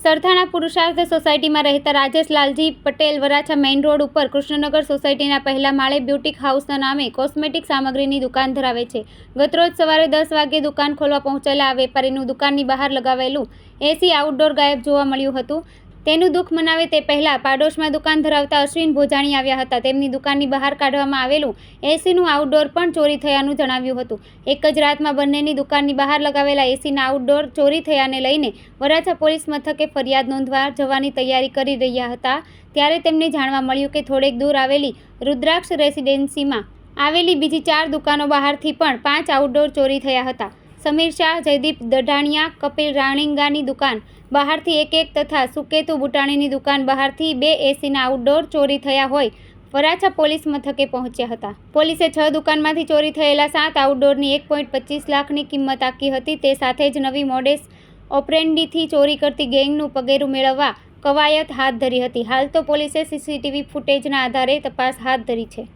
સરથાણા પુરુષાર્થ સોસાયટીમાં રહેતા રાજેશ લાલજી પટેલ વરાછા મેઇન રોડ ઉપર કૃષ્ણનગર સોસાયટીના પહેલા માળે બ્યુટીક હાઉસના નામે કોસ્મેટિક સામગ્રીની દુકાન ધરાવે છે. ગતરોજ સવારે 10 વાગ્યે દુકાન ખોલવા પહોંચેલા આ વેપારીનું દુકાનની બહાર લગાવેલું એસી આઉટડોર ગાયબ જોવા મળ્યું હતું. તેનું દુઃખ મનાવે તે પહેલાં પાડોશમાં દુકાન ધરાવતા અશ્વિન ભોજાણી આવ્યા હતા. તેમની દુકાનની બહાર કાઢવામાં આવેલું એસીનું આઉટડોર પણ ચોરી થયાનું જણાવ્યું હતું. એક જ રાતમાં બંનેની દુકાનની બહાર લગાવેલા એસીના આઉટડોર ચોરી થયાને લઈને વરાછા પોલીસ મથકે ફરિયાદ નોંધવા જવાની તૈયારી કરી રહ્યા હતા. ત્યારે તેમને જાણવા મળ્યું કે થોડેક દૂર આવેલી રુદ્રાક્ષ રેસિડેન્સીમાં આવેલી બીજી 4 દુકાનો બહારથી પણ 5 આઉટડોર ચોરી થયા હતા. સમીર શાહ, જયદીપ દઢાણિયા, કપિલ રાણીંગાની દુકાન બહારથી એક તથા સુકેતુ બુટાણીની દુકાન બહારથી 2 એસીના આઉટડોર ચોરી થયા હોય વરાછા પોલીસ મથકે પહોંચ્યા હતા. પોલીસે 6 દુકાનમાંથી ચોરી થયેલા 7 આઉટડોરની 1.25 લાખની કિંમત આંકી હતી. તે સાથે જ નવી મોડેસ ઓપરેન્ડીથી ચોરી કરતી ગેંગનું પગેરું મેળવવા કવાયત હાથ ધરી હતી. હાલ તો પોલીસે સીસીટીવી ફૂટેજના આધારે તપાસ હાથ ધરી છે.